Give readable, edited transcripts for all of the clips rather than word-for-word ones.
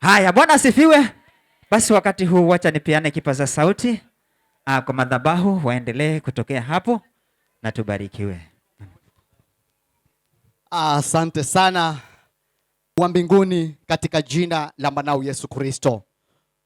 Haya, Bwana asifiwe. Basi wakati huu wacha nipeane kipaza sauti kwa madhabahu waendelee kutokea hapo na tubarikiwe. Asante sana wa mbinguni katika jina la mwanao Yesu Kristo.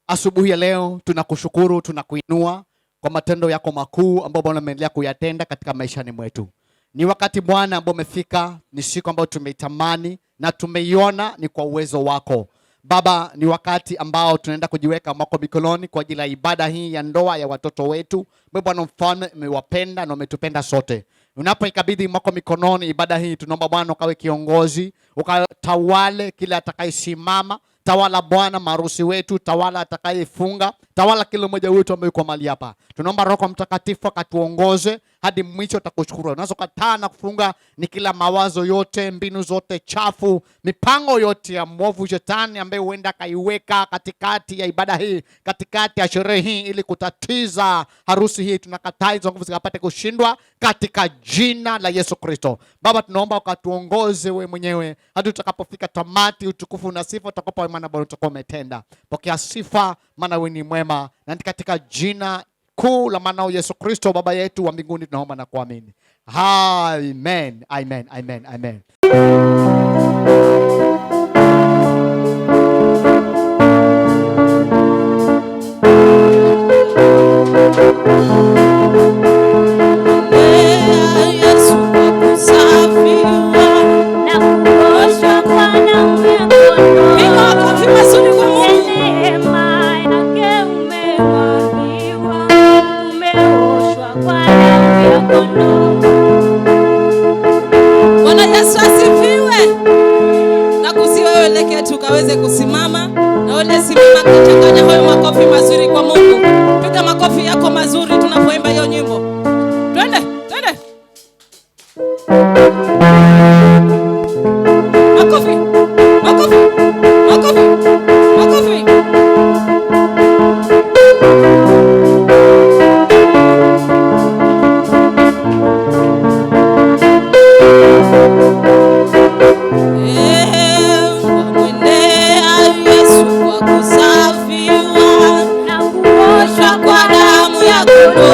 Asubuhi ya leo tunakushukuru, tunakuinua kwa matendo yako makuu ambayo Bwana umeendelea kuyatenda katika maishani mwetu. Ni wakati Bwana ambao umefika, ni siku ambayo tumeitamani na tumeiona ni kwa uwezo wako. Baba, ni wakati ambao tunaenda kujiweka mwako mikononi kwa ajili ya ibada hii ya ndoa ya watoto wetu. Bwana Mfalme, umewapenda na umetupenda sote. Unapoikabidhi mwako mikononi ibada hii, tunaomba Bwana ukawe kiongozi, ukatawale kila atakayesimama. Tawala Bwana maharusi wetu, tawala atakayefunga, tawala kila mmoja wetu ambaye yuko mahali hapa. Tunaomba Roho Mtakatifu akatuongoze hadi mwisho. Tutakushukuru. Unazokataa na kufunga ni kila mawazo yote, mbinu zote chafu, mipango yote ya mwovu shetani ambaye huenda kaiweka katikati ya ibada hii, katikati ya sherehe hii ili kutatiza harusi hii. Tunakataa hizo nguvu zikapate kushindwa katika jina la Yesu Kristo. Baba, tunaomba ukatuongoze wewe mwenyewe hadi tutakapofika tamati. Utukufu na sifa utakopa wewe, maana Bwana utakuwa umetenda. Pokea sifa, maana wewe ni mwema, na katika jina kuu la mwanao Yesu Kristo Baba yetu wa mbinguni tunaomba na kuamini. Amen. Amen. Amen. Amen. Bwana Yesu asifiwe. Na kusiwewe tukaweze kusimama na wale simama kuchanganya hayo makofi mazuri kwa Mungu. Piga makofi yako mazuri tunapoimba hiyo nyimbo. Twende, twende. Makofi. Makofi. Makofi. Makofi. Yesu kwa kusafiwa na kuoshwa kwa damu ya kondoo.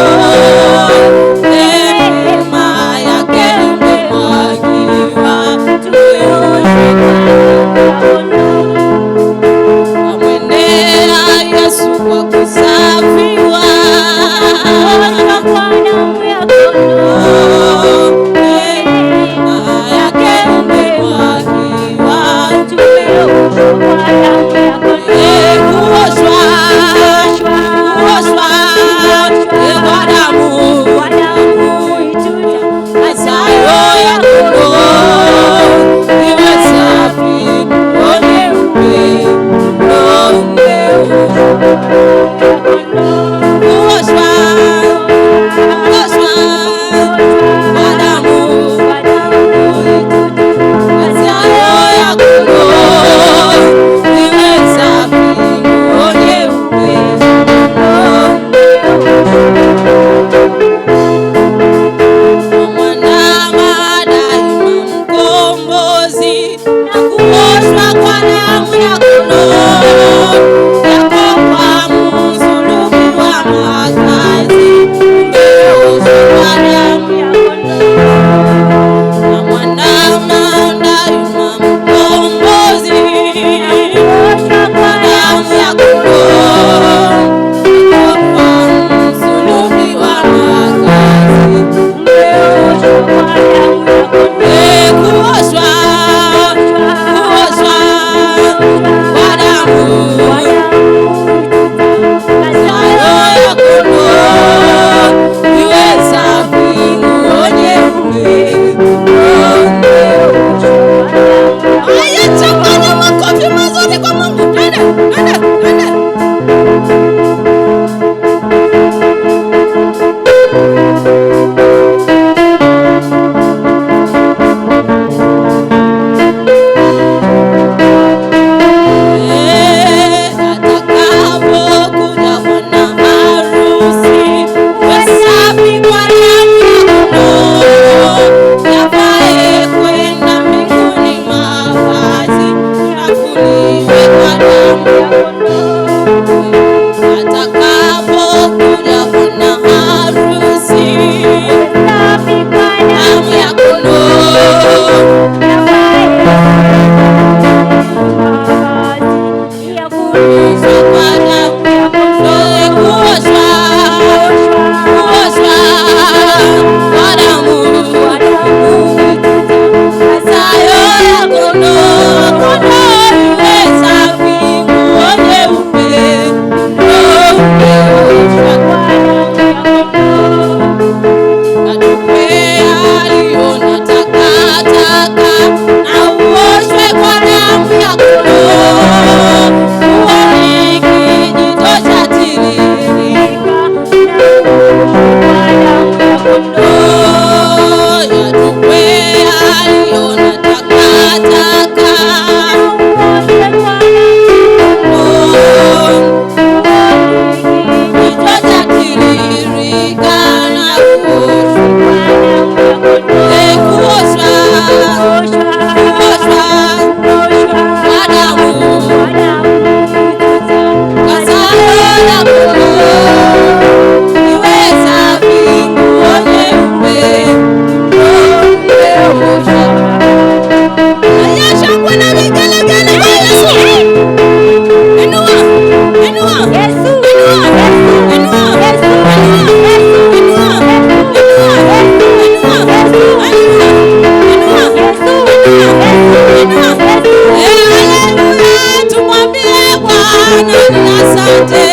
Bwana ni asante.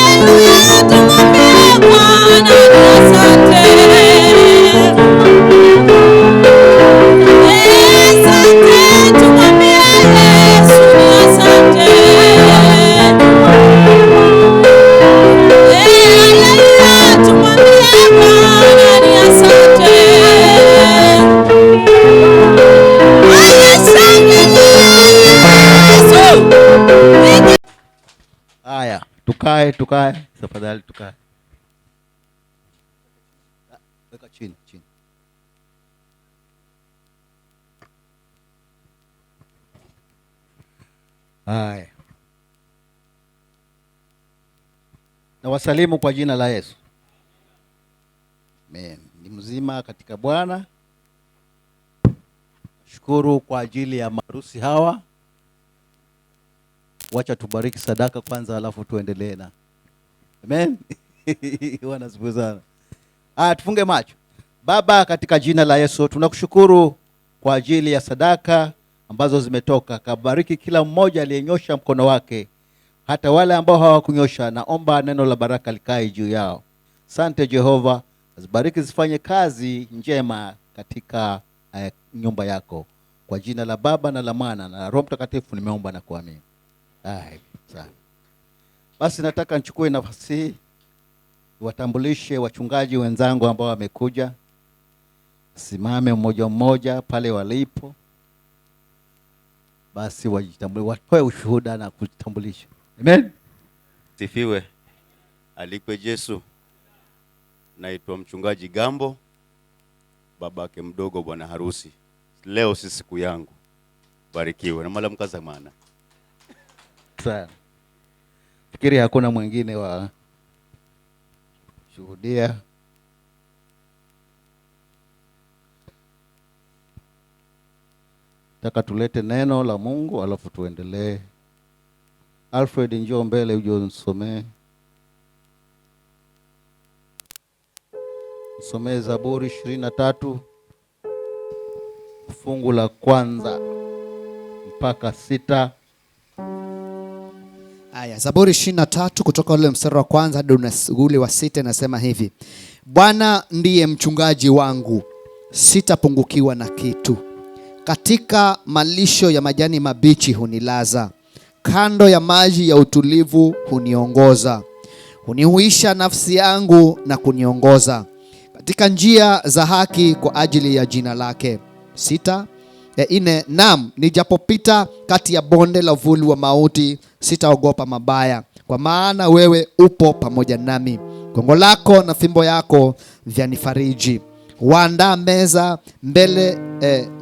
Haleluya, tumwambie Bwana ni asante. Asante, tumwambie Yesu ni asante. Haleluya, tumwambie Bwana ni asante. Haya, tukae. Tafadhali tukae. Weka chini. Haya. Na wasalimu kwa jina la Yesu. Amen. Ni mzima katika Bwana. Shukuru kwa ajili ya maharusi hawa. Wacha tubariki sadaka kwanza, alafu tuendelee na. Amen. Bwana asifiwe sana. Tufunge macho. Baba, katika jina la Yesu tunakushukuru kwa ajili ya sadaka ambazo zimetoka. Kabariki kila mmoja aliyenyosha mkono wake, hata wale ambao hawakunyosha. Naomba neno la baraka likae juu yao. Asante Jehova, zibariki zifanye kazi njema katika nyumba yako. Kwa jina la Baba na la Mwana na Roho Mtakatifu nimeomba na kuamini. Sawa. Basi nataka nichukue nafasi hii watambulishe wachungaji wenzangu ambao wamekuja. Simame mmoja mmoja pale walipo. Basi wajitambulishe, watoe ushuhuda na kujitambulisha. Amen. Sifiwe. Alikwe Yesu. Naitwa mchungaji Gambo, babake mdogo bwana harusi. Leo si siku yangu. Barikiwe na mala mkazamana. Sawa. Fikiri hakuna mwingine wa shuhudia. Nataka tulete neno la Mungu alafu tuendelee. Alfred, njoo mbele uje unisomee. Nisomee Zaburi 23 fungu la 1 mpaka 6. Aya, Zaburi 23 kutoka ule mstari wa 1 hadi ule wa 6 inasema hivi: Bwana ndiye mchungaji wangu, sitapungukiwa na kitu. Katika malisho ya majani mabichi hunilaza, kando ya maji ya utulivu huniongoza. Hunihuisha nafsi yangu na kuniongoza katika njia za haki kwa ajili ya jina lake. 4, naam, nijapopita kati ya bonde la uvuli wa mauti, sitaogopa mabaya, kwa maana wewe upo pamoja nami. Gongo lako na fimbo yako vyanifariji. Waandaa meza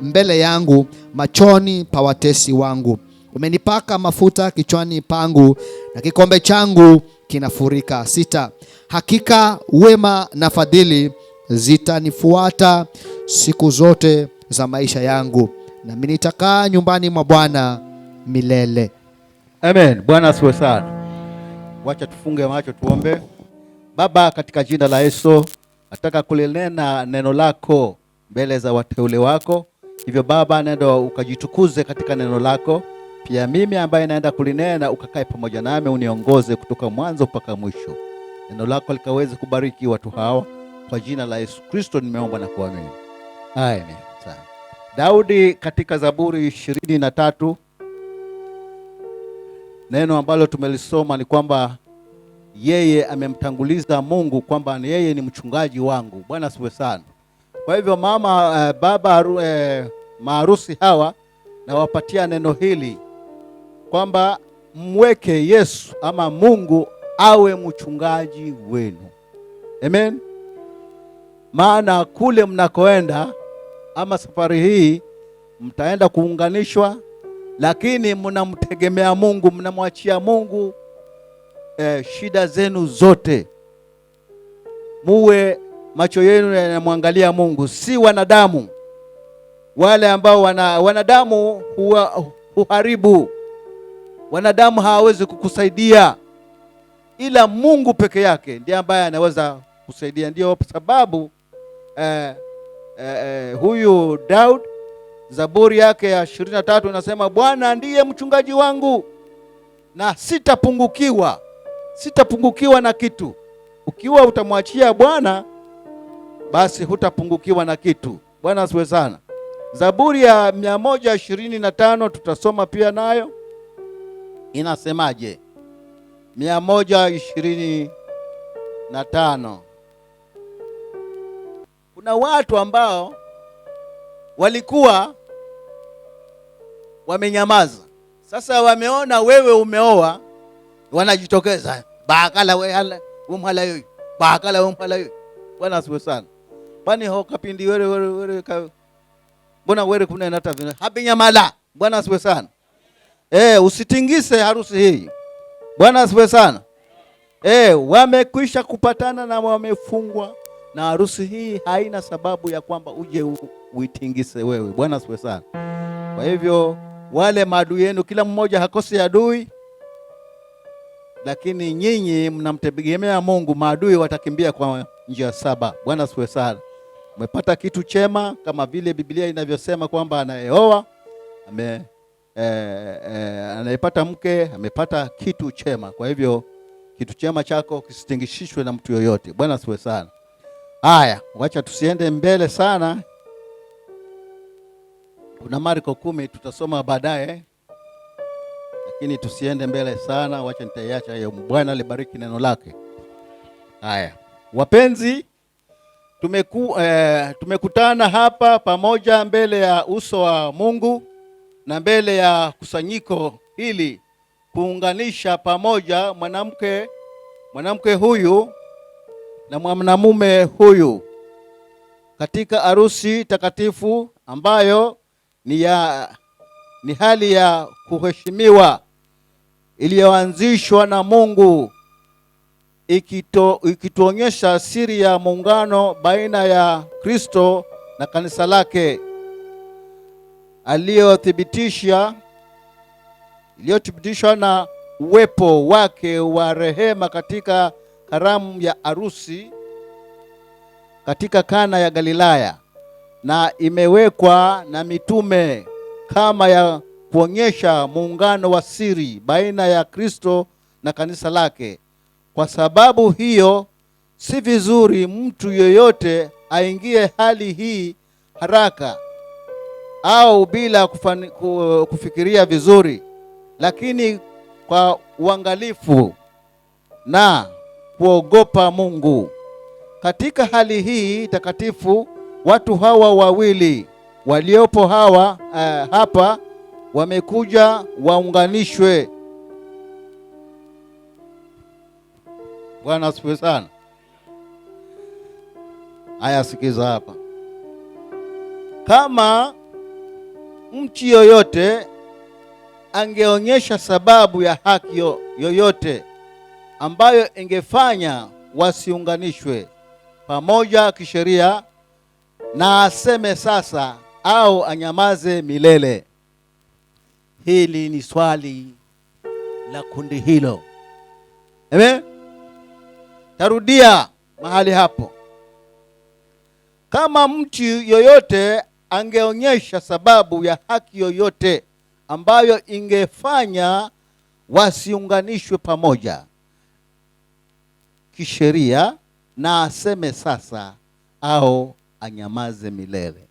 mbele yangu machoni pa watesi wangu. Umenipaka mafuta kichwani pangu, na kikombe changu kinafurika. 6, hakika wema na fadhili zitanifuata siku zote za maisha yangu, nami nitakaa nyumbani mwa Bwana milele. Amen. Bwana asifiwe sana. Wacha tufunge macho tuombe. Baba, katika jina la Yesu nataka kulinena neno lako mbele za wateule wako. Hivyo Baba, nenda ukajitukuze katika neno lako. Pia mimi ambaye naenda kulinena ukakae pamoja nami, uniongoze kutoka mwanzo mpaka mwisho. Neno lako likaweze kubariki watu hawa. Kwa jina la Yesu Kristo nimeomba na kuamini. Amen. Sawa. Daudi katika Zaburi 23, neno ambalo tumelisoma ni kwamba yeye amemtanguliza Mungu kwamba yeye ni mchungaji wangu. Bwana asifiwe sana. Kwa hivyo baba maharusi hawa nawapatia neno hili kwamba mweke Yesu ama Mungu awe mchungaji wenu. Amen. Maana kule mnakoenda ama safari hii mtaenda kuunganishwa, lakini mnamtegemea Mungu, mnamwachia Mungu shida zenu zote. Muwe macho yenu yanamwangalia Mungu, si wanadamu. Wale ambao wanadamu huharibu. Wanadamu hawawezi kukusaidia, ila Mungu peke yake ndiye ambaye anaweza kusaidia. Ndio sababu huyu Daud Zaburi yake ya 23 inasema Bwana ndiye mchungaji wangu na sitapungukiwa na kitu. Ukiwa utamwachia Bwana, basi hutapungukiwa na kitu. Bwana asifiwe sana. Zaburi ya 125 tutasoma pia nayo. Inasemaje? 125. Kuna watu ambao walikuwa wamenyamaza. Sasa wameona wewe umeoa, wanajitokeza. Bakala we umhala yoy. Bakala umhala yoy. Bwana asifiwe sana. Bani ho kapindi were mbona were kuna nata vile. Habinyamala. Bwana asifiwe sana. Usitingise harusi hii. Bwana asifiwe sana. Wamekwisha kupatana na wamefungwa, na harusi hii haina sababu ya kwamba uje uitingise wewe. Bwana asifiwe sana. Kwa hivyo wale maadui yenu, kila mmoja hakosi adui, lakini nyinyi mnamtegemea Mungu, maadui watakimbia kwa njia 7. Bwana asifiwe sana. Umepata kitu chema, kama vile Biblia inavyosema kwamba anayeoa anayepata mke amepata kitu chema. Kwa hivyo kitu chema chako kisitingishishwe na mtu yoyote. Bwana asifiwe sana. Haya, wacha tusiende mbele sana. Kuna Marko 10 tutasoma baadaye, lakini tusiende mbele sana, wacha nitaiacha hiyo. Bwana alibariki neno lake. Haya, wapenzi, tumekutana hapa pamoja mbele ya uso wa Mungu na mbele ya kusanyiko hili kuunganisha pamoja mwanamke huyu na mwanamume huyu katika harusi takatifu ambayo ni hali ya kuheshimiwa iliyoanzishwa na Mungu, ikituonyesha siri ya muungano baina ya Kristo na kanisa lake iliyothibitishwa na uwepo wake wa rehema katika karamu ya harusi katika Kana ya Galilaya, na imewekwa na mitume kama ya kuonyesha muungano wa siri baina ya Kristo na kanisa lake. Kwa sababu hiyo, si vizuri mtu yeyote aingie hali hii haraka au bila kufikiria vizuri, lakini kwa uangalifu na kuogopa Mungu. Katika hali hii takatifu, watu hawa wawili waliopo hapa wamekuja waunganishwe. Bwana asifiwe sana. Haya, sikiza hapa. Kama mtu yoyote angeonyesha sababu ya haki yoyote ambayo ingefanya wasiunganishwe pamoja kisheria, na aseme sasa au anyamaze milele. Hili ni swali la kundi hilo. Amen. Tarudia mahali hapo. Kama mtu yoyote angeonyesha sababu ya haki yoyote ambayo ingefanya wasiunganishwe pamoja kisheria, na aseme sasa au anyamaze milele.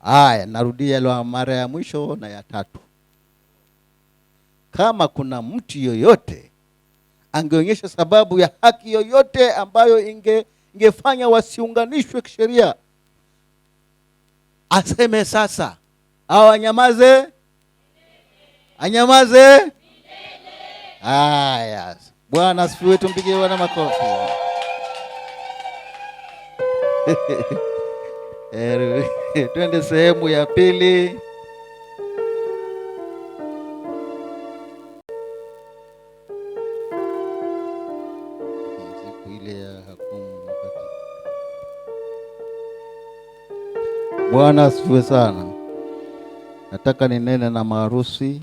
Haya, narudia ile mara ya mwisho na ya tatu. Kama kuna mtu yoyote angeonyesha sababu ya haki yoyote ambayo ingefanya wasiunganishwe kisheria, aseme sasa au anyamaze milele. Haya, Bwana asifiwe, tumpigie Bwana makofi. Twende sehemu ya pili. Siku ile ya hukumu. Bwana asifiwe sana. Nataka ninene na maharusi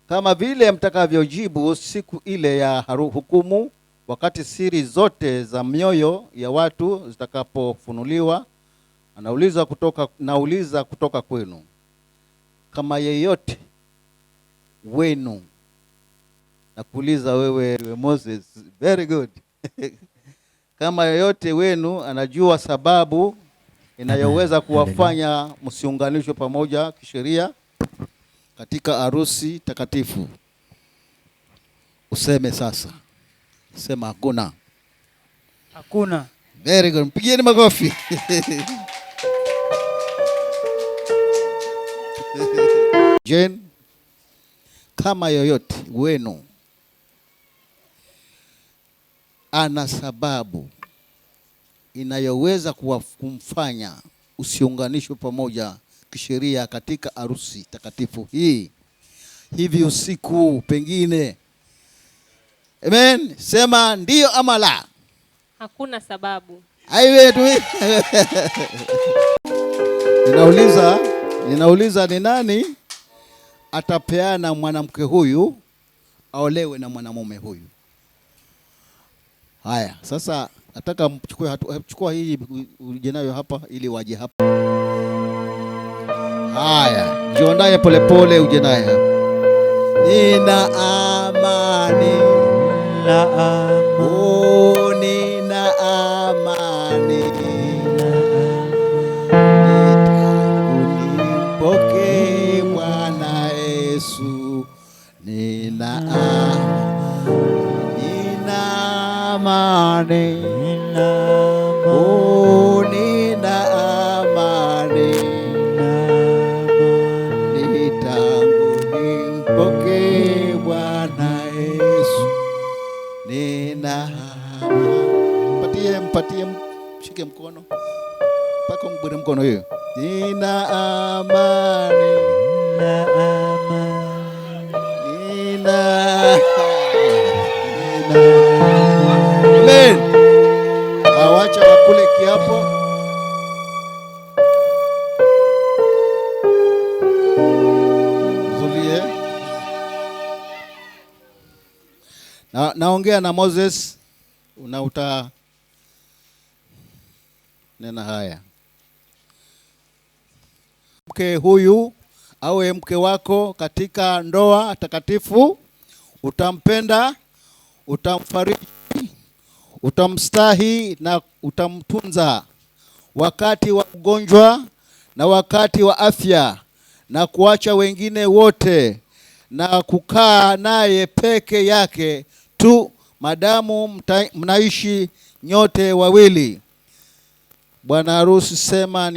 kama vile mtakavyojibu siku ile ya hukumu wakati siri zote za mioyo ya watu zitakapofunuliwa, nauliza kutoka kwenu, kama yeyote wenu, nakuuliza wewe Moses, very good kama yeyote wenu anajua sababu inayoweza kuwafanya msiunganishwe pamoja kisheria katika harusi takatifu, useme sasa. Sema hakuna. Hakuna. Very good. Mpigieni makofi. Jane, kama yoyote wenu ana sababu inayoweza kumfanya usiunganishwe pamoja kisheria katika harusi takatifu hii hivi usiku pengine, amen, sema ndio ama la. Hakuna sababu. Aiwe tu. Ninauliza ni nani atapeana mwanamke huyu aolewe na mwanamume huyu? Haya, sasa nataka chukua hii uje nayo hapa ili waje hapa. Haya, jiondaye polepole uje naye hapa. Nina amani. Oh, nina amani. Nipokee Bwana Yesu. Nina amani. Oh, nina amani. Nimpokee Bwana Yesu. Nina mpatie mshike mkono mpaka mbure mkono hiyo. Nina amani. Amen. Awacha wakule kiapo. Zulie. Naongea na Moses, unauta nena haya. Mke huyu awe mke wako katika ndoa takatifu, utampenda, utamfariji, utamstahi na utamtunza wakati wa ugonjwa na wakati wa afya, na kuacha wengine wote na kukaa naye peke yake tu madamu mnaishi nyote wawili. Bwana harusi, sema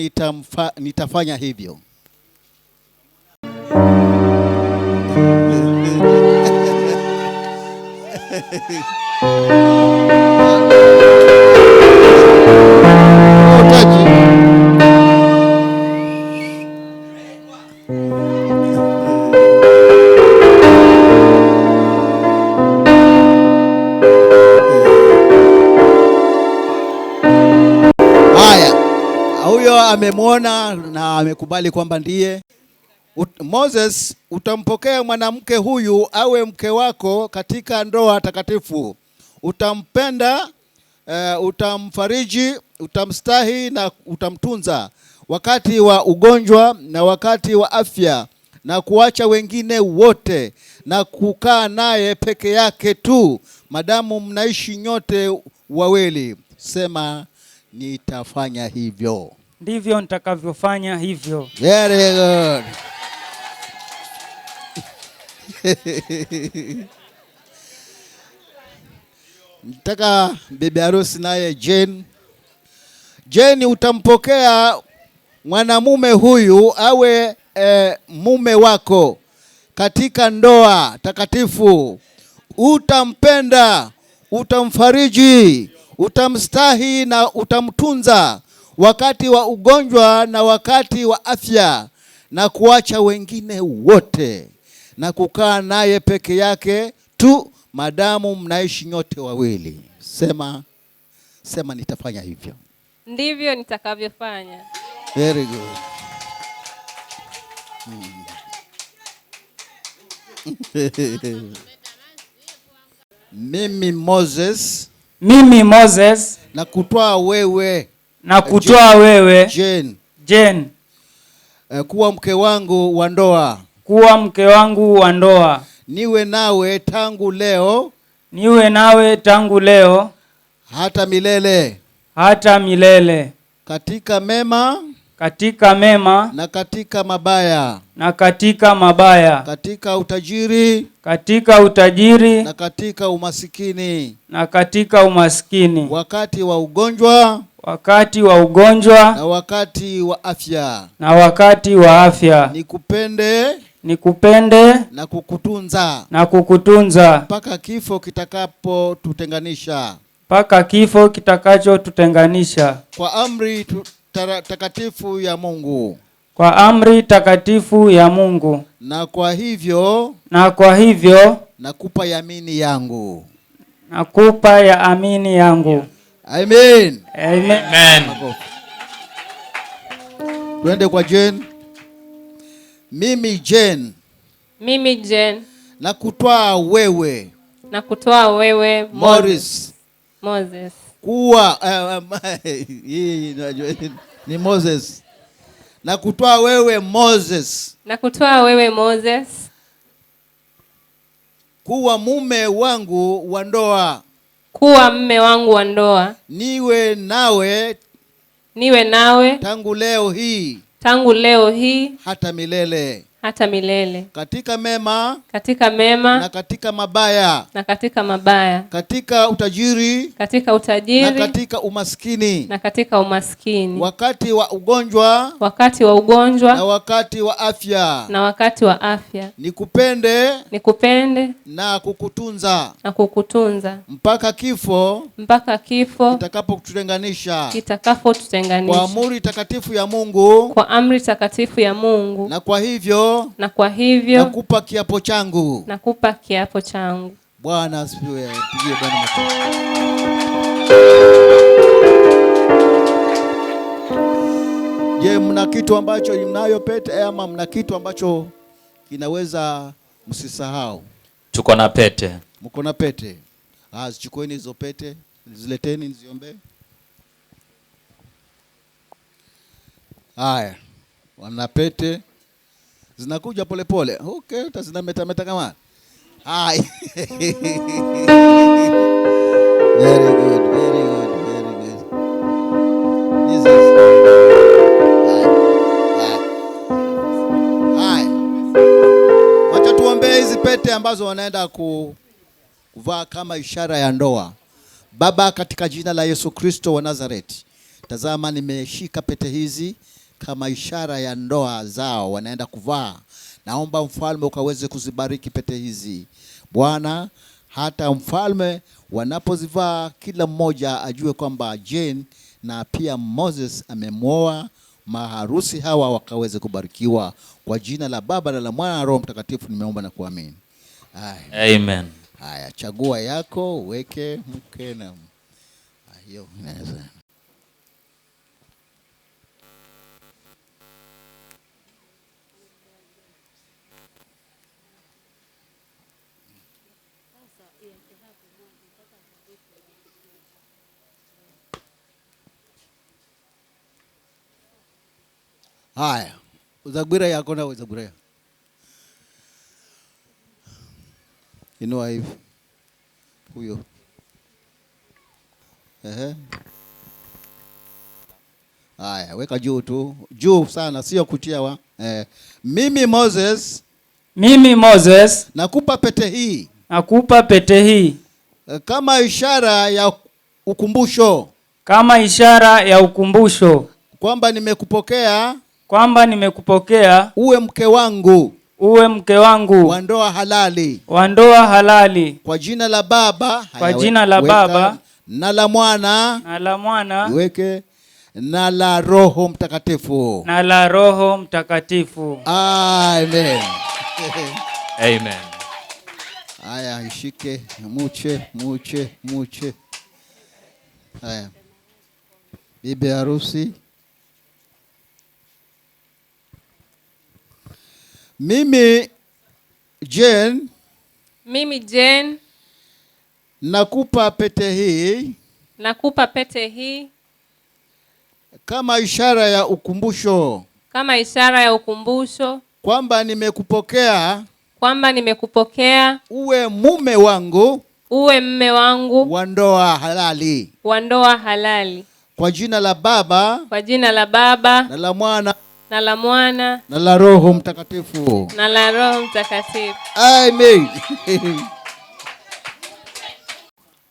nitafanya hivyo. Huyo amemwona na amekubali kwamba ndiye. Moses, utampokea mwanamke huyu awe mke wako katika ndoa takatifu. Utampenda, utamfariji, utamstahi na utamtunza wakati wa ugonjwa na wakati wa afya, na kuacha wengine wote na kukaa naye peke yake tu madamu mnaishi nyote wawili. Sema nitafanya hivyo. Ndivyo nitakavyofanya hivyo. Very good. Nataka bibi harusi naye Jane, utampokea mwanamume huyu awe mume wako katika ndoa takatifu. Utampenda, utamfariji, utamstahi na utamtunza wakati wa ugonjwa na wakati wa afya, na kuacha wengine wote na kukaa naye peke yake tu madamu mnaishi nyote wawili. Sema nitafanya hivyo. Ndivyo nitakavyofanya. Very good. Mimi Moses mimi Moses na kutwaa wewe na kutoa wewe Jane kuwa mke wangu wa ndoa, kuwa mke wangu wa ndoa, niwe nawe tangu leo hata milele, katika mema na katika mabaya, katika utajiri na katika umasikini, wakati wa ugonjwa na wakati wa afya, nikupende na kukutunza mpaka kifo kitakachotutenganisha, kwa amri takatifu ya Mungu, na kwa hivyo nakupa yamini yangu. Amen. Twende kwa Jane. Mimi Jane na kutwaa wewe Moses kuwa ni Moses na kutwaa wewe Moses kuwa mume wangu wa ndoa, niwe nawe tangu leo hii hata milele, katika mema na katika mabaya, katika utajiri na katika umaskini, wakati wa ugonjwa na wakati wa afya, nikupende na kukutunza mpaka kifo kitakapotutenganisha, kwa amri takatifu ya Mungu, na kwa hivyo nakupa kiapo changu. Bwana asifiwe. Pigie Bwana makofi. Je, mna kitu ambacho mnayo pete ama mna kitu ambacho kinaweza msisahau? Tuko na pete. Mko na pete? Zichukueni hizo pete, zileteni niziombe. Haya. Wana pete zinakuja polepole. Okay, utazinameta kama. Hai. Very good. Hai. Wacha tuombee hizi pete ambazo wanaenda kuvaa kama ishara ya ndoa. Baba, katika jina la Yesu Kristo wa Nazareti, tazama nimeshika pete hizi kama ishara ya ndoa zao wanaenda kuvaa. Naomba mfalme ukaweze kuzibariki pete hizi Bwana, hata mfalme wanapozivaa kila mmoja ajue kwamba Jane na pia Moses amemwoa, maharusi hawa wakaweze kubarikiwa kwa jina la Baba na la Mwana na Roho Mtakatifu nimeomba na kuamini. Amen. Haya, chagua yako uweke mke na hiyo inaweza. Haya, uzagwira yako na uzagwira. Inua hivi. Huyo. Haya, weka juu tu. Juu sana, sio kutia Mimi Moses nakupa pete hii. Kama ishara ya ukumbusho. Kwamba nimekupokea uwe mke wangu wa ndoa halali, kwa jina la Baba na la Mwana iweke na la Roho Mtakatifu. Amen. Amen. Haya, ishike muche. Haya. Bibi harusi. Mimi Jane nakupa pete hii Nakupa pete hii kama ishara ya ukumbusho kama ishara ya ukumbusho kwamba nimekupokea uwe mume wangu, uwe mme wangu wa ndoa halali, wa ndoa halali, kwa jina la Baba, na la Mwana, na la Roho Mtakatifu. Amen.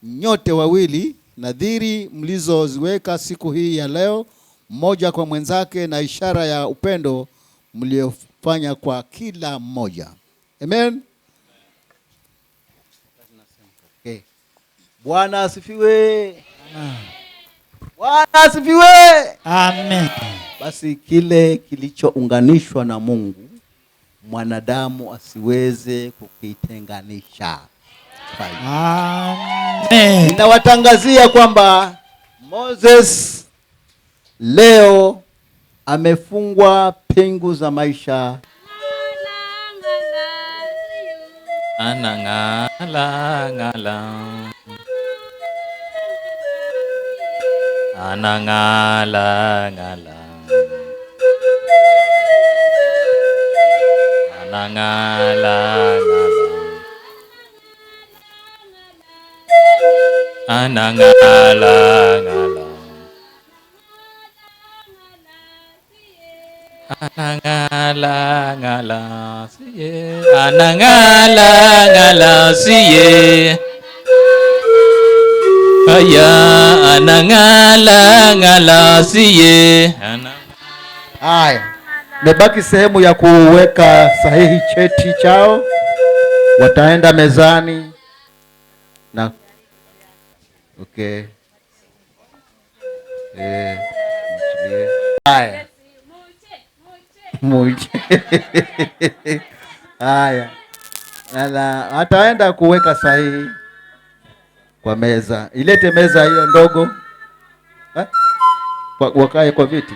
Nyote wawili nadhiri mlizoziweka siku hii ya leo, mmoja kwa mwenzake, na ishara ya upendo mliofanya kwa kila mmoja. Amen. Okay. Bwana asifiwe. Bwana asifiwe. Amen. Basi kile kilichounganishwa na Mungu, mwanadamu asiweze kukitenganisha. Amen. Ninawatangazia kwamba Moses leo amefungwa pingu za maisha. Anangala-ngala. Anangala-ngala. Anangala-ngala. Anangala-ngala. Anangala-ngala siye. Anangala-ngala siye. Aya anangala-ngala siye. Haya, mebaki sehemu ya kuweka sahihi cheti chao. Wataenda mezani na okay. Haya. Haya. Ataenda kuweka sahihi kwa meza. Ilete meza hiyo ndogo. Wakae kwa viti.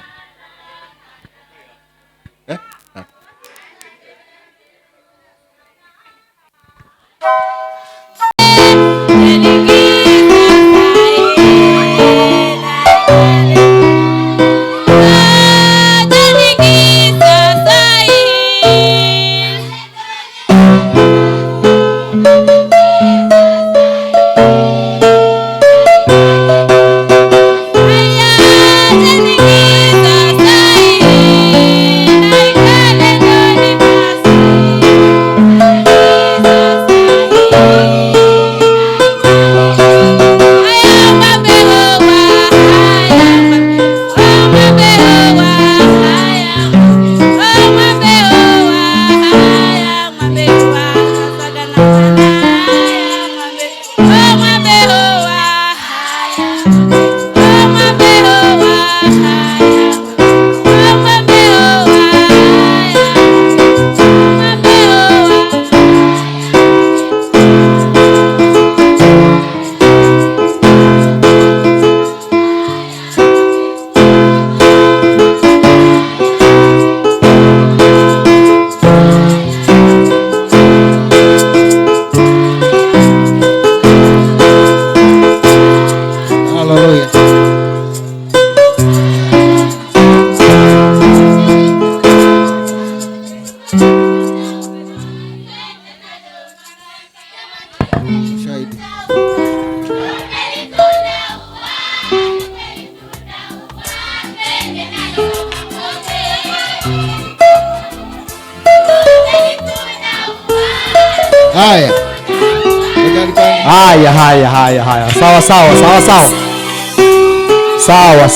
Haya. Sawa.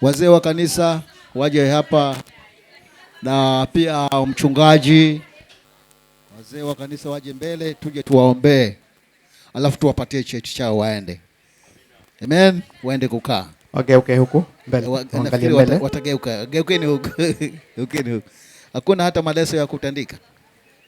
Wazee wa kanisa waje hapa na pia mchungaji. Wazee wa kanisa waje mbele, tuje tuwaombee. Alafu tuwapatie cheti chao waende. Amen. Waende kukaa. Okay, huku mbele. Watageuka. Geukeni huku. Hakuna hata maleso ya kutandika.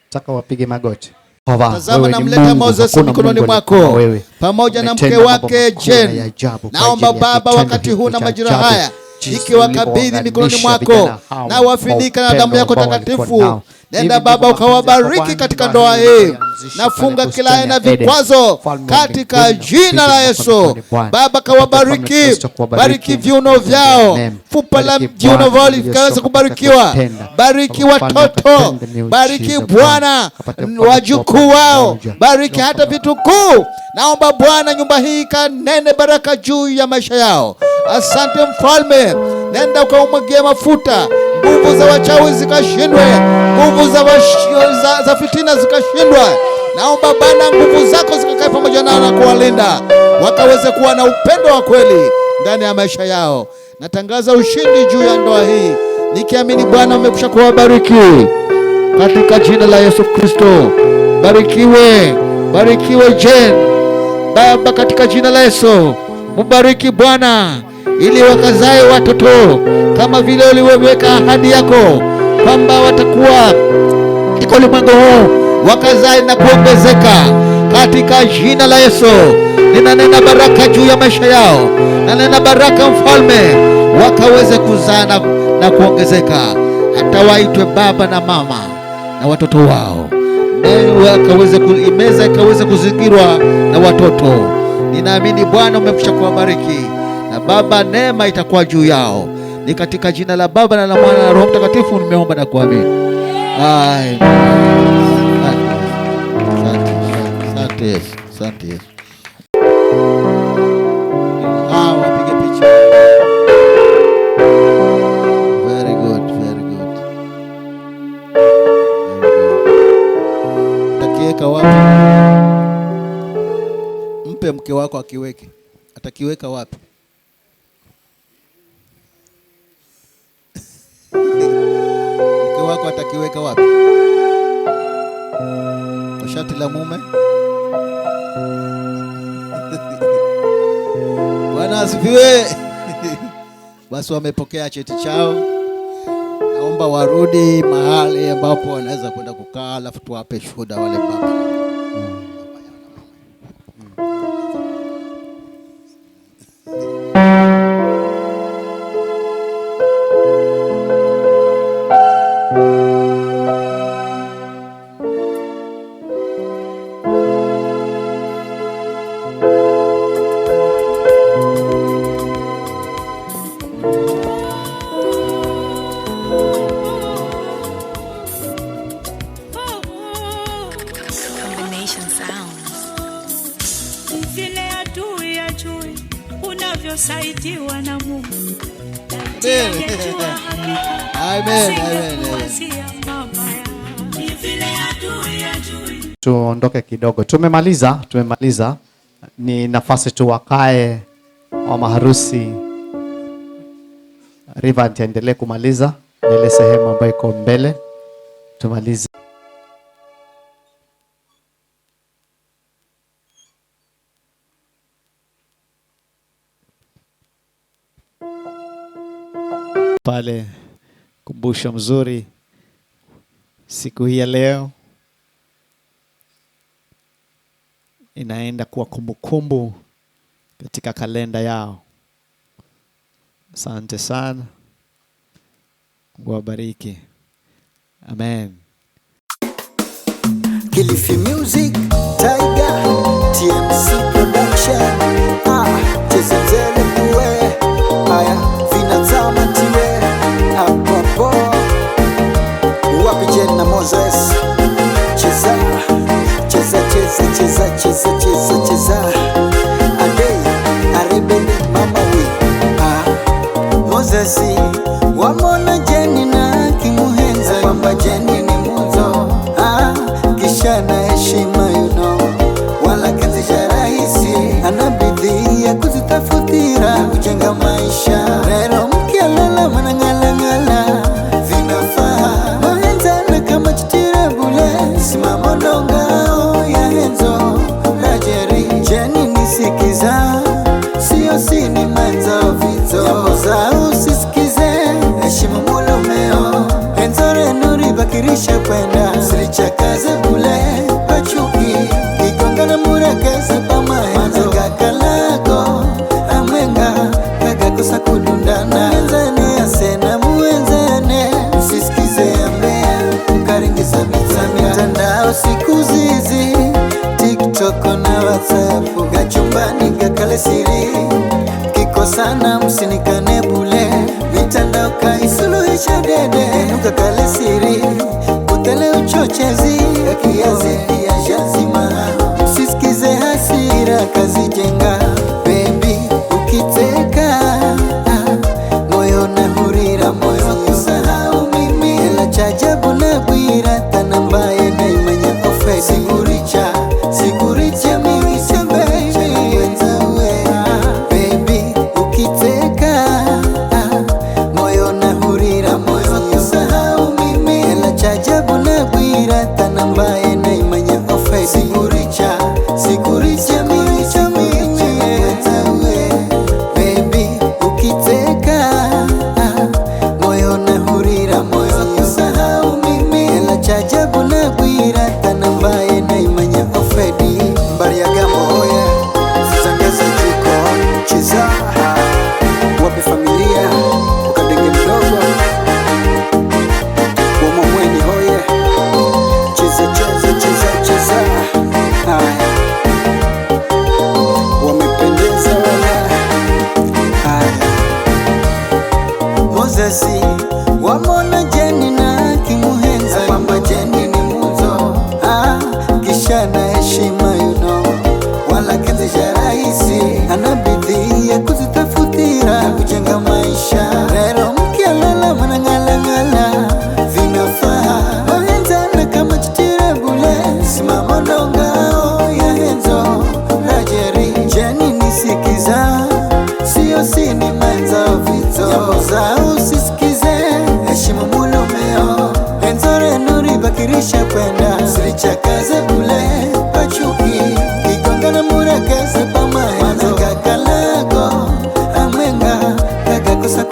Taka wapige magoti. Tazama namleta Moses mikononi mwako pamoja na mke wake Jen. Naomba Baba, wakati huu na majira haya, ikiwakabidhi mikononi mwako, na wafinika na damu yako takatifu, Nenda Baba ukawabariki katika ndoa hii. Nafunga kila aina vikwazo katika jina la Yesu. Baba kawabariki, bariki viuno vyao, fupa la viuno vyao vikaweza kubarikiwa. Bariki watoto, bariki Bwana wajukuu wao, bariki hata vitukuu. Naomba Bwana nyumba hii kanene baraka juu ya maisha yao. Asante Mfalme, nenda ukaumwagie mafuta, nguvu za wachawi zikashindwe, nguvu za fitina zikashindwe. Naomba Bwana nguvu zako zikakae pamoja nao na kuwalinda, wakaweze kuwa na upendo wa kweli ndani ya maisha yao. Natangaza ushindi juu ya ndoa hii, nikiamini Bwana umekwisha kuwabariki katika jina la Yesu Kristo. Barikiwe, barikiwe Jen Baba katika jina la Yesu. Mubariki Bwana ili wakazae watoto kama vile uliweka ahadi yako kwamba watakuwa katika ulimwengu huu wakazae na kuongezeka katika jina la Yesu. Ninanena baraka juu ya maisha yao, nanena baraka Mfalme, wakaweze kuzaa na kuongezeka, hata waitwe baba na mama na watoto wao. Meza ikaweze kuzingirwa na watoto. Ninaamini Bwana umekwisha kuwabariki, na Baba neema itakuwa juu yao. Ni katika jina la Baba na la Mwana na Roho Mtakatifu nimeomba na kuamini. Asante Yesu, asante Yesu. Wapige picha. Very good, very good. Utakiweka wapi? Mpe mke wako akiweke. Atakiweka wapi? Mke wako atakiweka wapi? Kwa shati la mume? Bwana asifiwe. Basi wamepokea cheti chao. Naomba warudi mahali ambapo wanaweza kwenda kukaa, alafu tuwape shuhuda wale baba. Unavyosaidiwa na Mungu. Amen. Tuondoke kidogo. Tumemaliza. Ni nafasi tu wakae wa maharusi. Riva endelee kumaliza ile sehemu ambayo iko mbele. Tumalize. Pale kumbusho mzuri siku hii ya leo inaenda kuwa kumbukumbu katika kalenda yao. Asante sana. Mungu awabariki. Amen. Kilifi Music, Tiger, TMC Production. Chezezele kuwe. Vinazama tiwe. Hapo. Wapi Jen na Moses. Cheza. Adey, arebeni mama we. Moses, wamona Jeni na kimuhenza. Kwamba Jeni ni muzo. Kisha na heshima wala kazi ya rahisi. Anabidhi ya kuzitafutira kujenga maisha. Rero mkialala manangala vinafaa. Mahenzana kama chitira bule. Simama ndongao ya henzo Rajeri. Jeni nisikiza, sio sini manza vizo. Jambo za usisikize, heshima mulumeo. Henzo renuri bakirisha kwenda. Sirichakaze bule, pachuki kigongana murakeza pama henzo. Mananga kalako, amwenga, kagakosa kuduna. kakale siri utele uchochezi kiazidi ya shazima msisikize hasira kazijenga baby ukiteka moyo na hurira moyo kusahau mimi ela chajabu na bwira tanambaye na imanya ofe siguricha mimi sa baby wenzawe baby ukiteka moyo na hurira moyo kusahau mimi ela chajabu na bwira tanambaye na imanya ofe siguricha mimi sa mimi wenzawe baby ukiteka moyo na hurira moyo kusahau mimi ela chajabu na bwira tanambaye na imanya ofedi mbari ya gamo oye zisangeze jiko chiza wapi familia ukadenge mdogo wamamweni hoye cheza haya wamependeza wala haya Mozesi wamona Jeni na kimuhenza kwamba Jeni ni muzo kisha na heshima wala kizisha rahisi ana bidii ya kuzitafutira kujenga maisha rero mkialala manang'alang'ala vinafaa wahenzana kama chitira bule simama ndongao ya henzo rajeri Jeni nisikiza sio sini manza vito jambo zao usisikize heshimu mulumeo enzore nuri bakirisha kwenda sirichakaze bule pachuki kikongana murakase pamahenzo kakalago amwenga kakakosa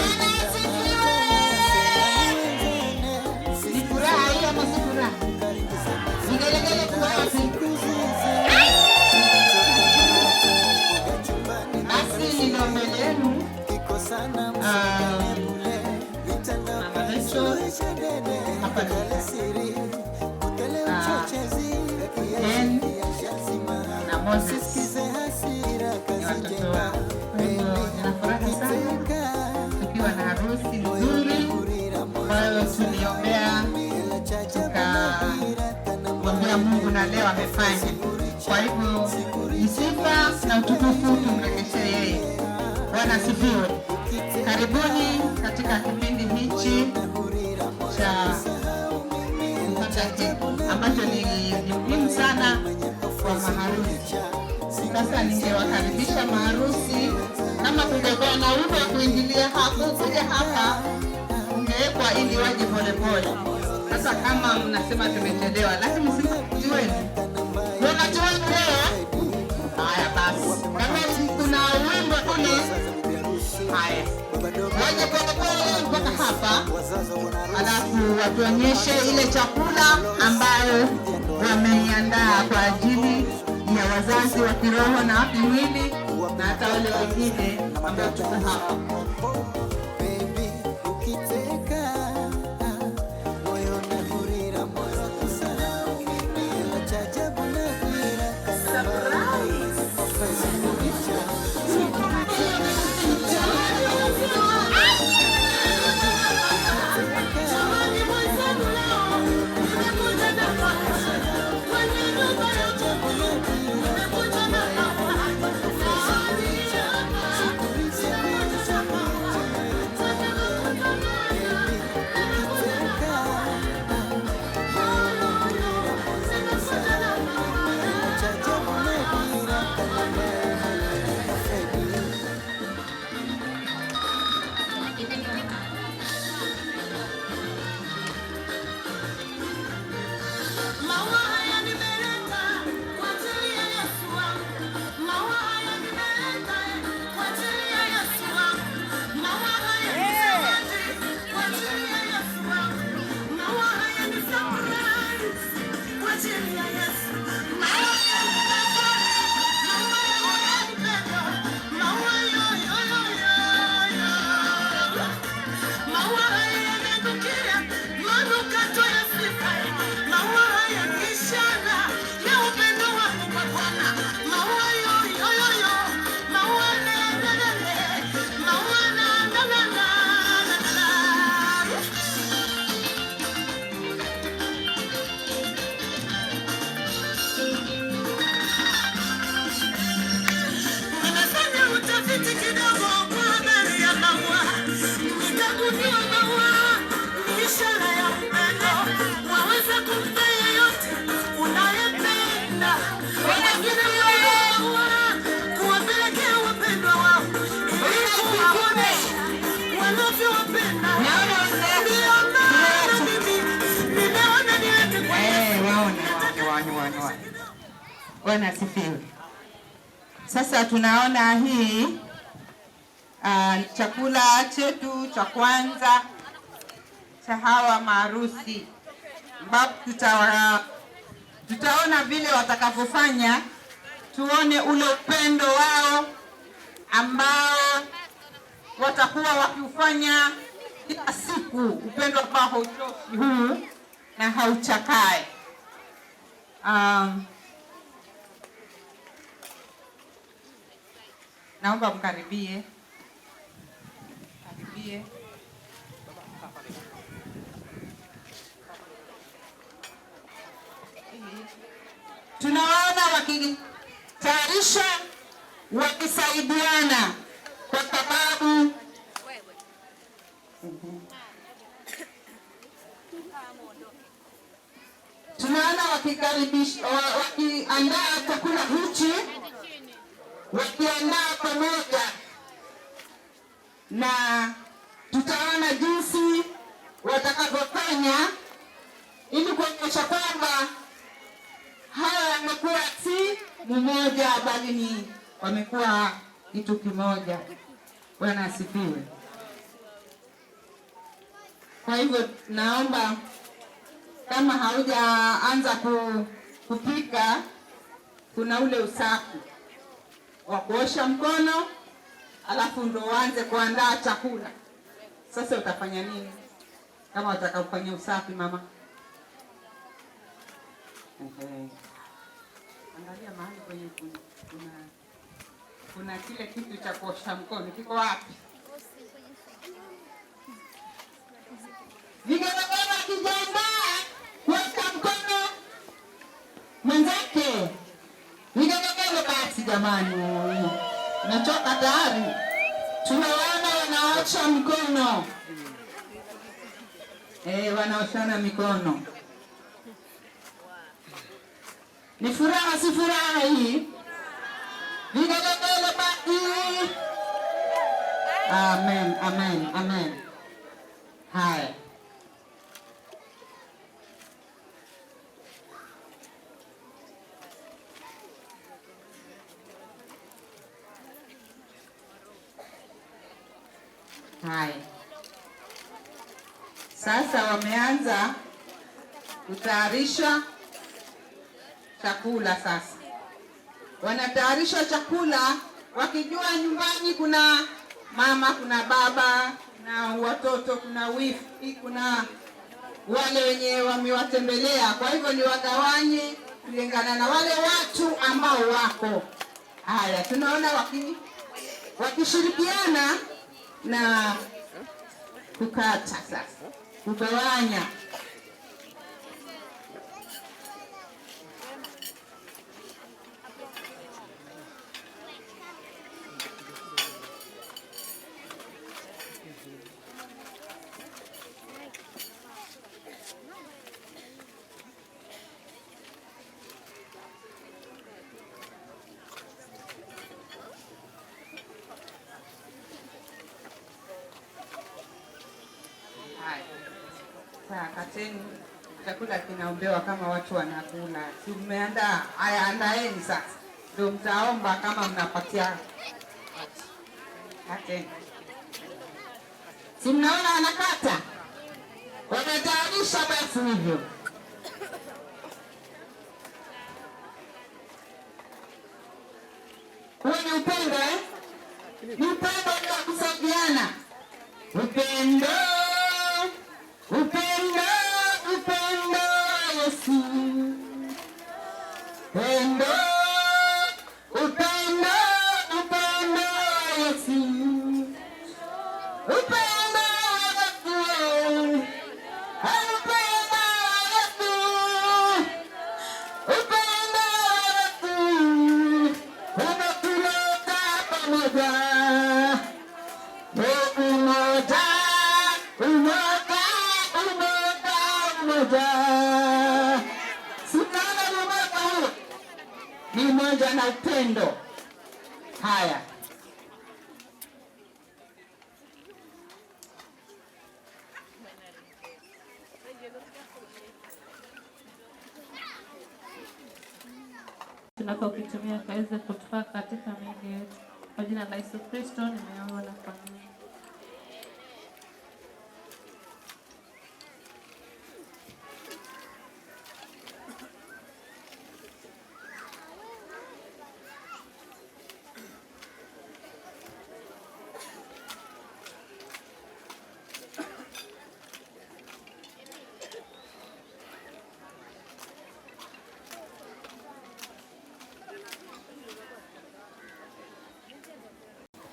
na Moses ni watoto wangu. Kwa hivyo nina furaha sana tukiwa na harusi nzuri ambayo tuliombea tukamwambia Mungu na leo amefanya. Kwa hivyo ni sifa na utukufu tumrejeshee yeye. Bwana asifiwe. Karibuni katika kipindi hichi cha ambacho ni muhimu sana kwa maharusi. Sasa ningewakaribisha maharusi, kama kungekuwa na wimbo wa kuingilia hapo kuja hapa ungewekwa ili waje polepole. Sasa kama mnasema tumechelewa, lakini msijueni unajua leo. Haya basi, kama kuna wimbo kule, haya waje polepole mpaka hapa, alafu watuonyeshe ile chakula ambayo wameiandaa kwa ajili ya wazazi wa kiroho na kimwili na hata wale wengine ambao tuko hapa. kuniwa maua ni ishara ya upendo, waweza kumpa yeyote unayependa. Wengine maua kuwapelekea wapendwa wao ili kuwaonesha wanavyowapenda. Ndio maana mimi nimeona niweke kwa Yesu. Bwana asifiwe. Sasa tunaona hii chakula chetu cha kwanza cha hawa maharusi, ambapo tutaona vile watakavyofanya, tuone ule upendo wao ambao watakuwa wakiufanya kila siku, upendo ambao hauchoki huu na hauchakai. Naomba mkaribie. Karibie. Tunaona wakitayarisha, wakisaidiana kwa sababu tunaona wakikaribisha, wakiandaa chakula hichi, wakiandaa pamoja, na tutaona jinsi watakavyofanya ili kuonyesha kwamba hawa wamekuwa si mmoja bali ni wamekuwa kitu kimoja. Bwana asifiwe. Kwa hivyo naomba kama haujaanza kupika, kuna ule usafi wa kuosha mkono, alafu ndo uanze kuandaa chakula. Sasa utafanya nini kama utakafanya usafi mama? Angalia mahali kwenye kuna kile kitu cha kuosha mkono, kiko wapi? Vigelegele akijiandaa kuosha mkono mwenzake. Vigelegele basi jamani, nachoka tayari. Tunaona wanaosha mkono, wanaoshana mikono. Ni furaha si furaha hii? Vigelegele basi. Amen, amen, amen. Haya. Haya. Sasa wameanza kutayarisha chakula. Sasa wanatayarisha chakula wakijua nyumbani kuna mama, kuna baba, kuna watoto, kuna wifi, kuna wale wenye wamewatembelea. Kwa hivyo ni wagawanye kulingana na wale watu ambao wako. Haya, tunaona wakishirikiana na kukata sasa, kugawanya. Kateni, chakula kinaombewa kama watu wanakula. Si mmeandaa? Haya, andaeni sasa. Ndio mtaomba kama mnapatia. Kateni. Si mnaona wanakata? Wanatayarisha basi hivyo. Huo ni upendo Ni upendo wa kusaidiana. Upendo. Upendo, upendo Yesu. Upendo, upendo, upendo Yesu. Upendo Yesu. Upendo Yesu. Upendo Yesu. Unatuleta pamoja. Mungu mmoja. moja. Simnaona ulimwengu huu ni moja na upendo. Haya, tunapokitumia kaweze kutufaa katika miili yetu. Kwa jina la Yesu Kristo nimeomba na kuamini.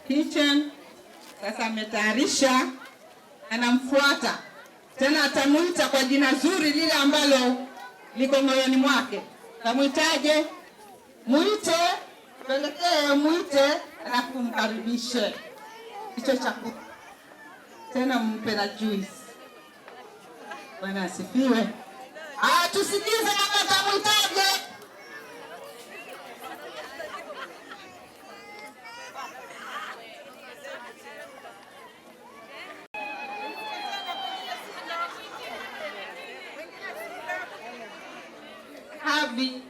Kitchen sasa ametayarisha, anamfuata tena, atamuita kwa jina zuri lile ambalo liko moyoni mwake. Tamuitaje? Muite, pelekee, muite, alafu mkaribishe hicho chakula, tena mpe na juice. Bwana asifiwe. Tusikize kama tamuitaje. Habi.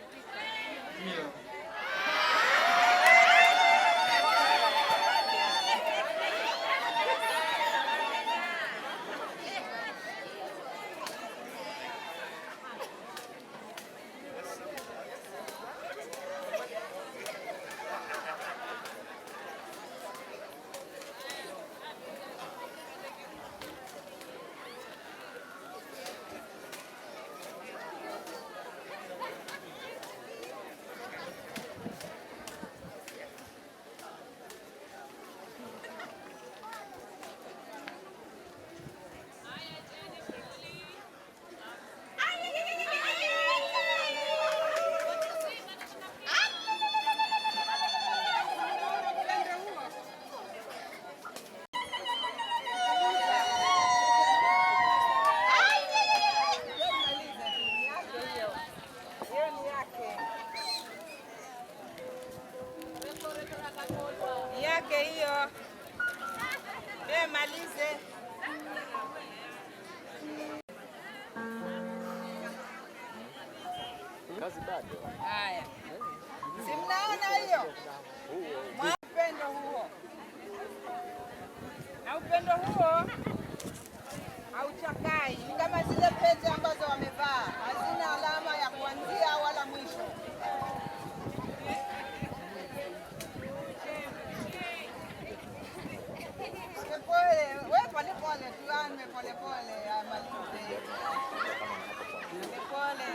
Yake hiyo. Malize. Kazi bado. Haya. Si mnaona hiyo? Upendo huo. Na upendo huo hauchakai. Ni kama zile pete ambazo wamevaa. Hazina alama ya kuanzia wala mwisho. Pole tuane pole amalize. Pole.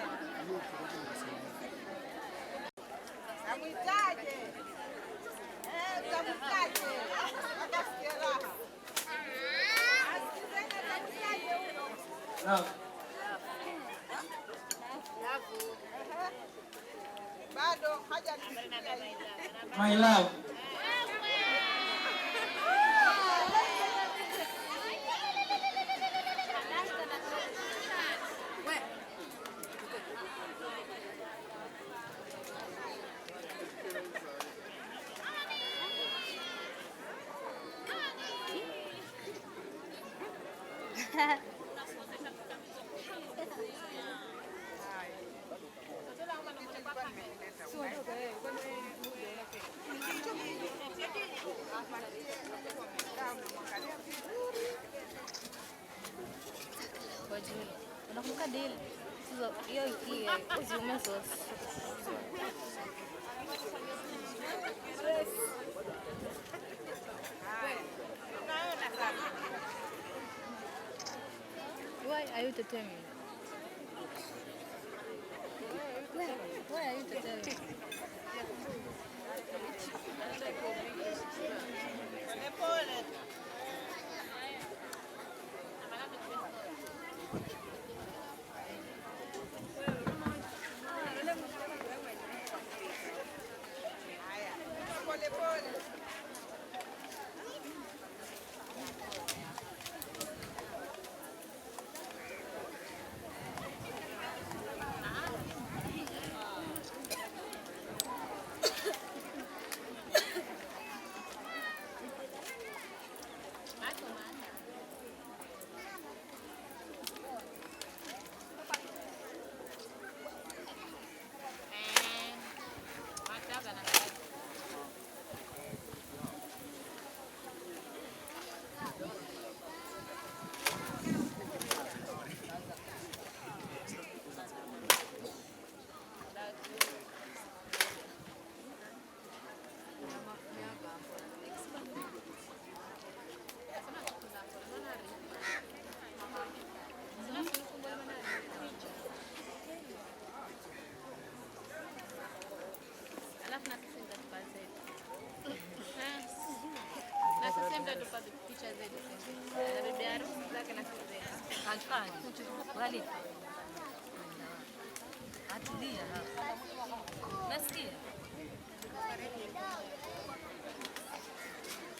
Amuitaje? Amuitaje? Akasikia raha. Asikizeni amuitaje huyo? Bado hajasikia. My love. Unakumbuka deal? Hiyo uziume sauce. Why are you telling me? Why are you telling me?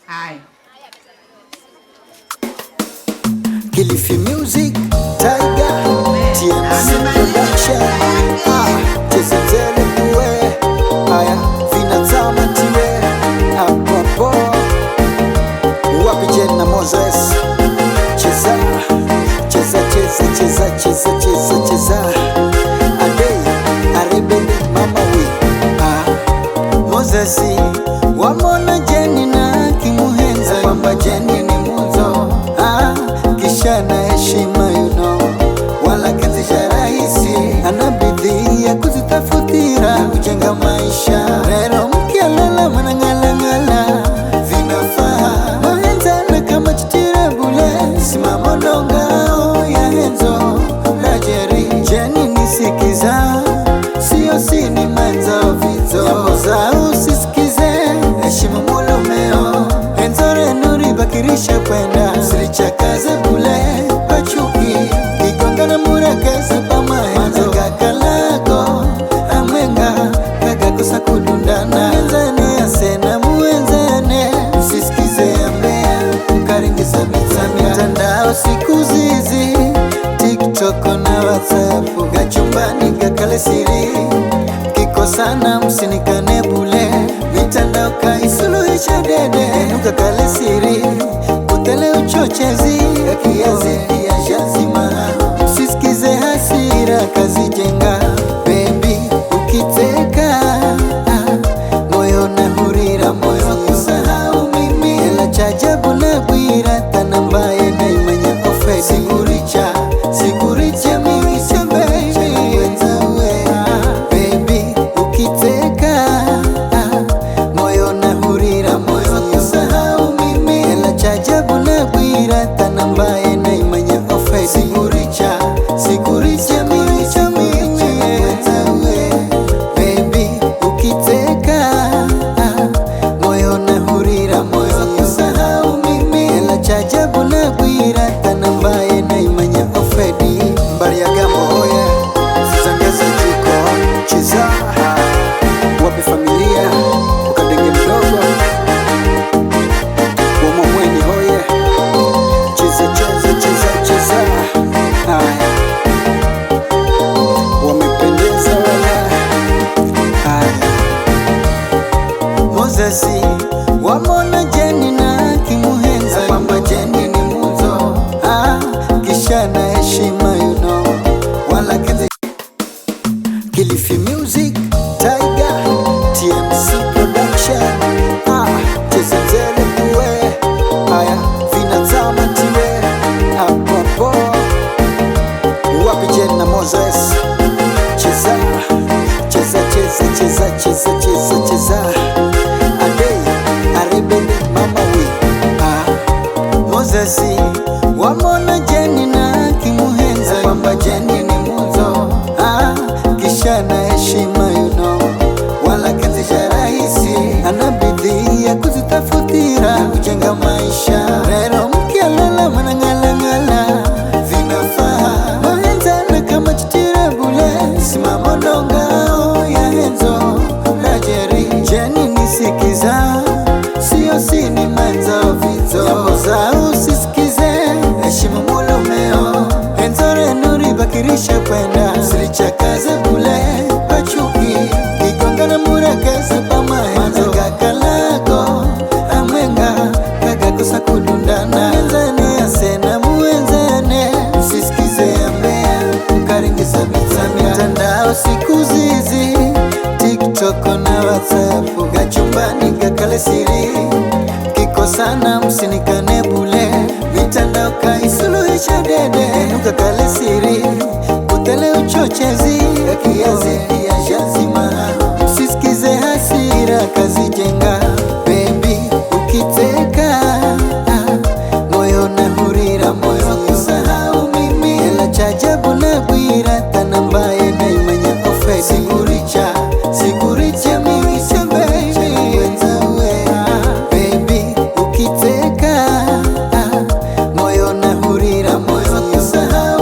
Haya. Kilifi Music, Tiger, TMC Production. Chezenzele kuwe, haya vinatama tiwe. Apopo, wapi Jen na Moses. Cheza, cheza, cheza, cheza, cheza, cheza, cheza. Adey, arebele mama we. Moses, wamona Jeni na kimuhenza. Kwamba Jeni ni muzo, kisha na heshima wala kazi ya rahisi. Anabidhi ya kuzitafutira kujenga maisha. Rero mkia lala manangala ngala vinafaa. Mahenzana kama chitira bule. Simama ndongao ya henzo rajeri. Jeni nisikiza, sio sini manza vizo. Jambo za usisikize, heshima mulumeo. Henzo renuri bakirisha kwenda. Sirichakaze bule pachuki. Kigongana murakese pama henzo. Kakalako amwenga kagakosa kudundana. Mwenzane asena mwenzane. Usisikize ambea ukaringiza mitami. Mitandao siku zizi, TikTok na WhatsApp. Gachumbani gakale siri, kikosana msinikane bule. Mitandao kaisuluhisha dede, ukakale siri. Kutele uchochezi, kakiazi ya shazima. Usisikize hasira, kazi jenga. Baby, ukiteka moyo na hurira, moyo kusahau mimi. Ela chajabu na bwira, tanambaye na imanya ofe. Siguricha mimi cha baby wenzawe. Baby, ukiteka moyo na hurira, moyo kusahau mimi. Ela chajabu na bwira, tanambaye na imanya ofe. Siguricha mimi cha wenzawe. Baby, ukiteka moyo na hurira, moyo kusahau mimi. Ela chajabu na bwira, tanambaye na imanya ofedi. Mbari ya gambo oye, zizangeza jiko. Cheza, wapi familia, ukadenge mdogo. Wamo mweni hoye, cheza, cheza, cheza, cheza. Haya, wamependeza wala. Haya, Moses, wamona Jeni na kimuhenza. Kwamba Jeni ni muzo, kisha na heshima wala kazi. Kilifi Music, Tiger, TMC Production. Chezenzele kuwe, haya vinatama tiwe. Apopo, wapi Jen na Moses. Cheza, cheza, cheza, cheza, cheza, cheza, cheza. Adey, arebele mama we. Moses, wamona Jeni na kimuhenza. Kwamba Jeni ni muzo, kisha na heshima wala kazi ya rahisi. Anabidhi ya kuzitafutira kujenga maisha. Rero mkia lala manangala ngala vinafaa. Mahenzana kama chitira bule. Simama ndongao ya henzo rajeri. Jeni nisikiza, sio sini manza vizo. Jambo za usisikize, heshima mulumeo. Henzo renuri bakirisha kwenda. Sirichakaze bule pachuki. Kigongana murakese pama henzo. Kakalako amwenga kagakosa kudundana. Mwenzane asena mwenzane. Usisikize ambea ukaringiza mitami. Mitandao siku zizi, TikTok na WhatsApp. Gachumbani gakale siri, kikosana msinikane bule. Mitandao kaisuluhisha dede, ukakale siri. Kutele uchochezi, kakiazi ya shazima. Usisikize hasira, kazi jenga. Baby, ukiteka moyo na hurira, moyo kusahau mimi. Ela chajabu na bwira, tanambaye na imanya ofe. Siguricha mimi cha baby wenzawe. Baby, ukiteka moyo na hurira, moyo kusahau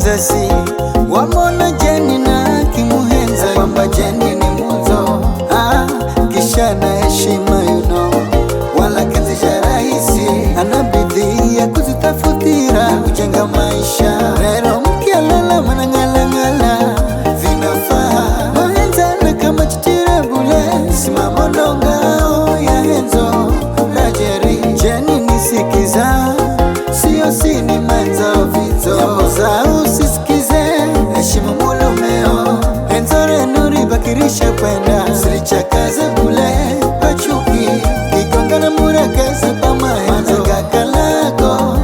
Moses wamona Jeni na kimuhenza kwamba Jeni ni muzo kisha na heshima wala kazi ya rahisi anabidhi ya kuzitafutira kujenga maisha rero mkialala manangala vinafaa mahenzana kama chitira bule simama ndongao ya henzo rajeri Jeni nisikiza sio sini manza vito yambo za usisikize heshima mulumeo enzore nuri bakirisha kwenda silichakaze bule pachuki kikongana murakeze pamahenzo gakalako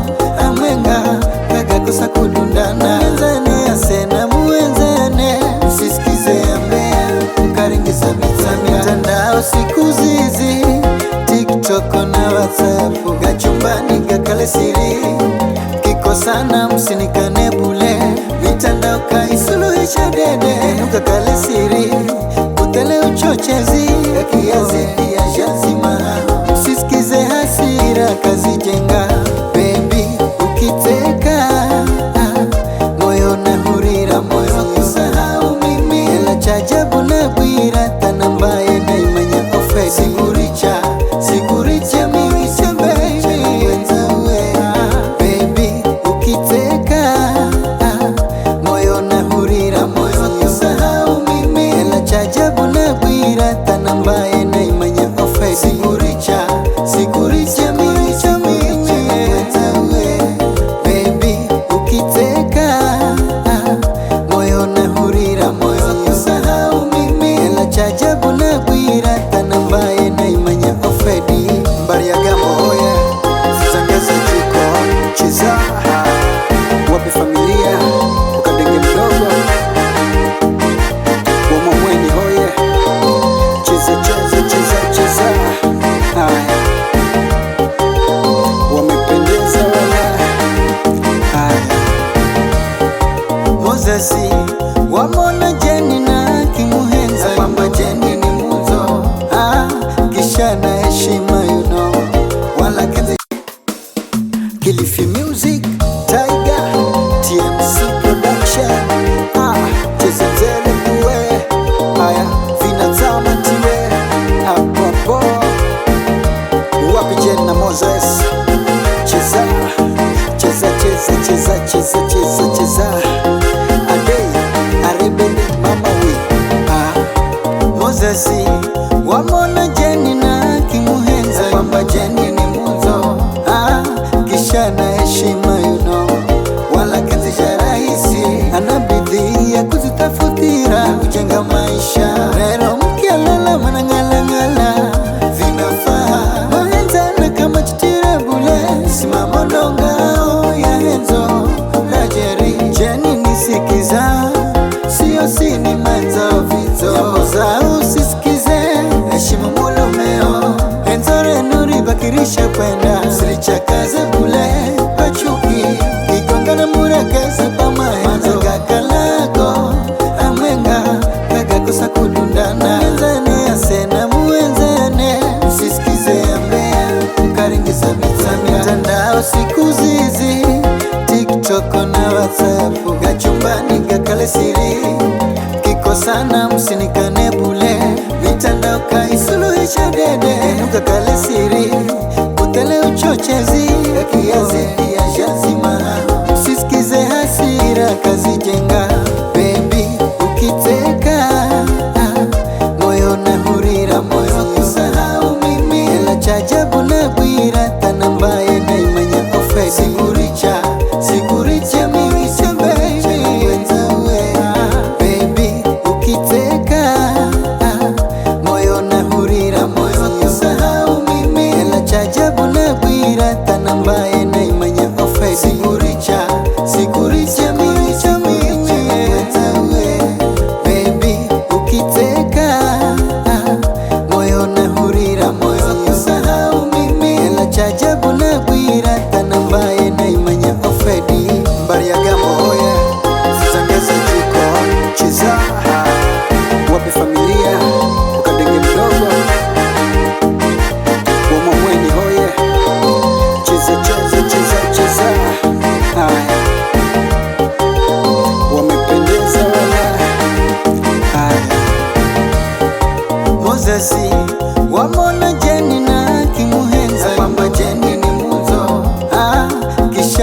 amwenga kagakosa kudundana enzane asena muenzane usisikize ambea ukaringisa mitandao siku zizi TikTok na WhatsApp gachumbani gakale siri kikosana msinikane bule mitandao kaisuluhisha dede ukakale siri kutele uchochezi yakiyazidi ya shazima usisikize hasira kazi jenga baby ukiteka moyo na hurira moyo kusahau mimi ela chajabu na bwira tanambaye na imanya ofe siguricha mimi baby baby ukiteka moyo na hurira moyo kusahau mimi ela chajabu na bwira tanambaye na imanya ofe siguricha mimi baby ukiteka moyo na hurira moyo kusahau mimi ela chajabu na bwira tanambaye na imanya ofedi mbari ya gamo hoye zangeza jiko chiza wapi familia ukadenge mdogo wamamweni hoye cheza haya wamependeza wala haya Moses wamona Jeni na kimuhenza kwamba Jeni ni muzo kisha na heshima wala kazi Kilifi Music Tiger TMC Production cheza zele kuwe haya vinazama tiwe hapo wapi Jeni na Moses cheza adei arebende mama we Moses wamona Jeni na kimuhenza kwamba Jeni ni muzo kisha na heshima wala kazi ya rahisi anabidhi ya kuzitafutira kujenga maisha rero mkialala manangala vinafaa mahenzana kama chitira bule simama ndongao ya henzo rajeri Jeni nisikiza sio sini manza vito yambo za usisikize heshima mulumeo enzore nuri bakirisha kwenda silichakaze bule pachuki kikongana murakeze pamahenzo gakalako amwenga kagakosa kudundana enzane asena muenzane usisikize ambea ukaringisa mitandao siku zizi TikTok na WhatsApp gachumbani gakale siri kikosana msinikane bule mitandao kaisuluhisha dede ukakale siri kutele uchochezi yakiyazidi ya shazima usisikize hasira kazi jenga baby ukiteka moyo na hurira moyo kusahau mimi ela chajabu na bwira tanambaye na imanya ofe siguricha mimi baby ukiteka moyo na hurira moyo kusahau mimi ela chajabu na bwira tanambaye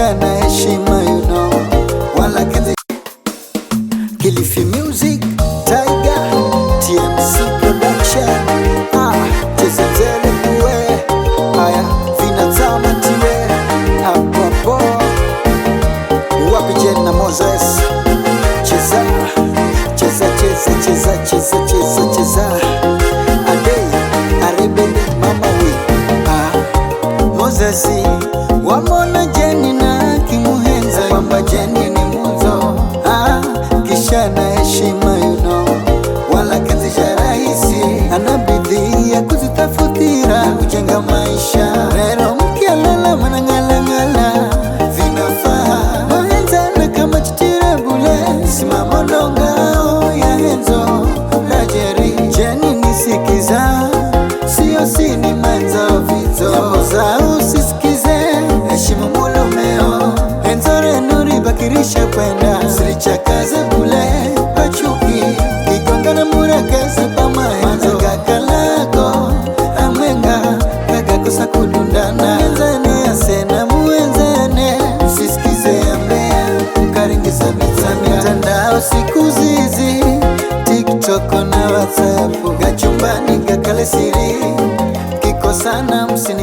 kisha na heshima you know. Wala kizi Kilifi Music, Tiger, TMC Production. Cheza tele kuwe, haya vinatama tiwe. Hapo wapi Jen na Moses. Cheza, cheza, cheza, cheza, cheza, cheza, cheza. Adey, arebende mama we. Moses, wamona Jeni na kimuhenza. Kwamba Jeni ni muzo, kisha na heshima you know. Wala kazisha rahisi, anabidhi ya kuzitafutira na kujenga maisha. Rero mkia lala manangala ngala, vinafaa mahenzana kama chitira bule. Simama ndongao ya henzo la Jeri. Jeni nisikiza, sio sini manza vizo. Nyambo za usisikize, heshima mulumeo. Enzore nuri bakirisha kwenda, silichakaze bule pachuki. Kikongana murakese pamaenzo. Kakalako amwenga, kakakosa kudundana. Enzane asena muenzane, usisikize ambea, karingiza mitandao siku zizi. TikTok na WhatsApp, gachumbani gakale siri. Kikosana msini